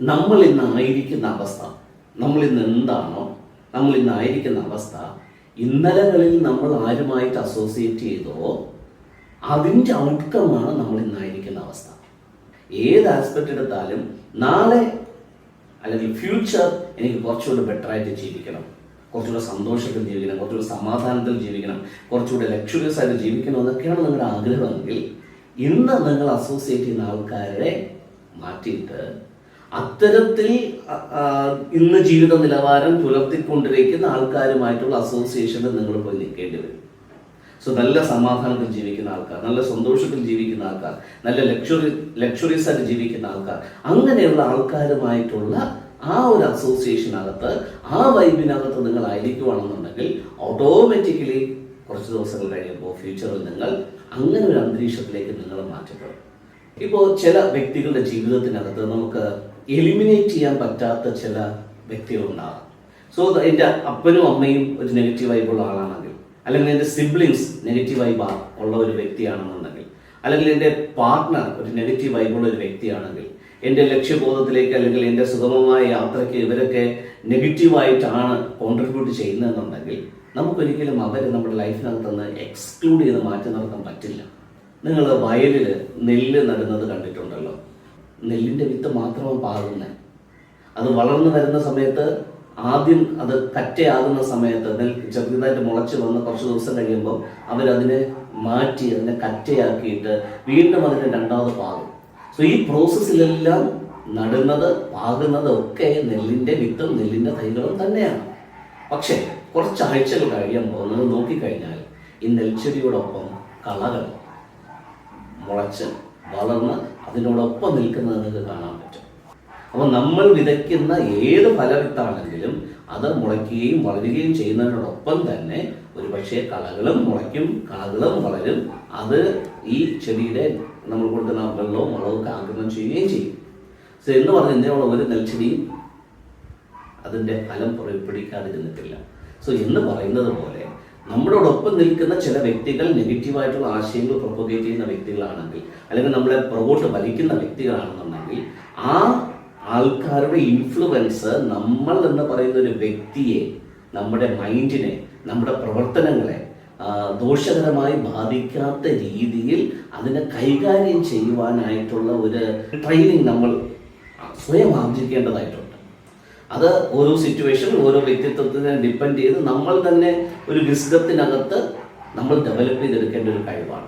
നമ്മൾ ഇന്നായിരിക്കുന്ന അവസ്ഥ, നമ്മൾ ഇന്ന് എന്താണോ നമ്മൾ ഇന്നായിരിക്കുന്ന അവസ്ഥ, ഇന്നലകളിൽ നമ്മൾ ആരുമായിട്ട് അസോസിയേറ്റ് ചെയ്തോ അതിൻ്റെ ഔട്ട്കമാണ് നമ്മൾ ഇന്നായിരിക്കുന്ന അവസ്ഥ. ഏത് ആസ്പെക്റ്റ് എടുത്താലും നാളെ അല്ലെങ്കിൽ ഫ്യൂച്ചർ എനിക്ക് കുറച്ചുകൂടി ബെറ്ററായിട്ട് ജീവിക്കണം, കുറച്ചുകൂടെ സന്തോഷത്തിൽ ജീവിക്കണം, കുറച്ചുകൂടി സമാധാനത്തിൽ ജീവിക്കണം, കുറച്ചുകൂടെ ലക്ഷറിയസ് ആയിട്ട് ജീവിക്കണം എന്നൊക്കെയാണ് നിങ്ങളുടെ ആഗ്രഹമെങ്കിൽ ഇന്ന് നിങ്ങൾ അസോസിയേറ്റ് ചെയ്യുന്ന ആൾക്കാരെ മാറ്റിയിട്ട് അത്തരത്തിൽ ഇന്ന് ജീവിത നിലവാരം പുലർത്തിക്കൊണ്ടിരിക്കുന്ന ആൾക്കാരുമായിട്ടുള്ള അസോസിയേഷനിൽ നിങ്ങൾ പോയി നിൽക്കേണ്ടി വരും. സോ നല്ല സമാധാനത്തിൽ ജീവിക്കുന്ന ആൾക്കാർ, നല്ല സന്തോഷത്തിൽ ജീവിക്കുന്ന ആൾക്കാർ, നല്ല ലക്ഷറീസ് ആയിട്ട് ജീവിക്കുന്ന ആൾക്കാർ, അങ്ങനെയുള്ള ആൾക്കാരുമായിട്ടുള്ള ആ ഒരു അസോസിയേഷനകത്ത് ആ വൈബിനകത്ത് നിങ്ങൾ ആയിരിക്കുവാണെന്നുണ്ടെങ്കിൽ ഓട്ടോമാറ്റിക്കലി കുറച്ച് ദിവസങ്ങൾ കഴിയുമ്പോൾ ഫ്യൂച്ചറിൽ നിങ്ങൾ അങ്ങനെ ഒരു അന്തരീക്ഷത്തിലേക്ക് നിങ്ങൾ മാറ്റപ്പെടും. ഇപ്പോൾ ചില വ്യക്തികളുടെ ജീവിതത്തിനകത്ത് നമുക്ക് എലിമിനേറ്റ് ചെയ്യാൻ പറ്റാത്ത ചില വ്യക്തികളുണ്ടാകും. സോ എൻ്റെ അപ്പനും അമ്മയും ഒരു നെഗറ്റീവ് വൈബുള്ള ആളാണെങ്കിൽ, അല്ലെങ്കിൽ എൻ്റെ സിബ്ലിങ്സ് നെഗറ്റീവ് വൈബ് ഉള്ള ഒരു വ്യക്തിയാണെന്നുണ്ടെങ്കിൽ, അല്ലെങ്കിൽ എൻ്റെ പാർട്ട്ണർ ഒരു നെഗറ്റീവ് വൈബുള്ള ഒരു വ്യക്തിയാണെങ്കിൽ, എൻ്റെ ലക്ഷ്യബോധത്തിലേക്ക് അല്ലെങ്കിൽ എൻ്റെ സുഗമമായ യാത്രയ്ക്ക് ഇവരൊക്കെ നെഗറ്റീവായിട്ടാണ് കോൺട്രിബ്യൂട്ട് ചെയ്യുന്നതെന്നുണ്ടെങ്കിൽ നമുക്കൊരിക്കലും അവരെ നമ്മുടെ ലൈഫിനകത്ത് നിന്ന് എക്സ്ക്ലൂഡ് ചെയ്ത് മാറ്റി നിർത്താൻ പറ്റില്ല. നിങ്ങൾ വയലിൽ നെല്ല് നടുന്നത് കണ്ടിട്ടുണ്ടല്ലോ. നെല്ലിൻ്റെ വിത്ത് മാത്രമാണ് പാകുന്നത്. അത് വളർന്നു വരുന്ന സമയത്ത് ആദ്യം അത് കറ്റയാകുന്ന സമയത്ത് ചെറുതായിട്ട് മുളച്ച് വന്ന് കുറച്ച് ദിവസം കഴിയുമ്പോൾ അവരതിനെ മാറ്റി അതിനെ കറ്റയാക്കിയിട്ട് വീണ്ടും അതിനെ രണ്ടാമത് പാകും. സോ ഈ പ്രോസസ്സിലെല്ലാം നടുന്നത് പാകുന്നത് ഒക്കെ നെല്ലിൻ്റെ വിത്തും നെല്ലിൻ്റെ തൈകളും തന്നെയാണ്. പക്ഷേ കുറച്ചാഴ്ചകൾ കഴിയുമ്പോൾ നിങ്ങൾ നോക്കിക്കഴിഞ്ഞാൽ ഈ നെൽച്ചെടിയോടൊപ്പം കളകൾ മുളച്ച് വളർന്ന് അതിനോടൊപ്പം നിൽക്കുന്നത് നിങ്ങൾക്ക് കാണാൻ പറ്റും. അപ്പോൾ നമ്മൾ വിതയ്ക്കുന്ന ഏത് ഫലവിത്താണെങ്കിലും അത് മുളയ്ക്കുകയും വളരുകയും ചെയ്യുന്നതിനോടൊപ്പം തന്നെ ഒരുപക്ഷെ കളകളും മുളയ്ക്കും, കളകളും വളരും. അത് ഈ ചെടിയുടെ നമ്മൾ കൊടുക്കുന്ന വെള്ളവും വളവും ആഗിരണം ചെയ്യുകയും ചെയ്യും. സോ എന്ന് പറഞ്ഞ് ഇന്നേയുള്ള ഒരു നെൽച്ചെടിയും അതിൻ്റെ ഫലം പുറപ്പെടുവിക്കാതിരുന്നിട്ടില്ല. സോ എന്ന് പറയുന്നത് പോലെ നമ്മളോടൊപ്പം നിൽക്കുന്ന ചില വ്യക്തികൾ നെഗറ്റീവായിട്ടുള്ള ആശയങ്ങൾ പ്രൊപ്പഗേറ്റ് ചെയ്യുന്ന വ്യക്തികളാണെങ്കിൽ, അല്ലെങ്കിൽ നമ്മളെ പുറകോട്ട് വലിക്കുന്ന വ്യക്തികളാണെന്നുണ്ടെങ്കിൽ ആ ആൾക്കാരുടെ ഇൻഫ്ലുവൻസ് നമ്മൾ എന്ന് പറയുന്ന ഒരു വ്യക്തിയെ, നമ്മുടെ മൈൻഡിനെ, നമ്മുടെ പ്രവർത്തനങ്ങളെ ദോഷകരമായി ബാധിക്കാത്ത രീതിയിൽ അതിനെ കൈകാര്യം ചെയ്യുവാനായിട്ടുള്ള ഒരു ട്രെയിനിങ് നമ്മൾ സ്വയം ആർജിക്കേണ്ടതായിട്ടുണ്ട്. അത് ഓരോ സിറ്റുവേഷൻ, ഓരോ വ്യക്തിത്വത്തിനെ ഡിപ്പെൻഡ് ചെയ്ത് നമ്മൾ തന്നെ ഒരു വിസ്ഡത്തിനകത്ത് നമ്മൾ ഡെവലപ്പ് ചെയ്തെടുക്കേണ്ട ഒരു കഴിവാണ്.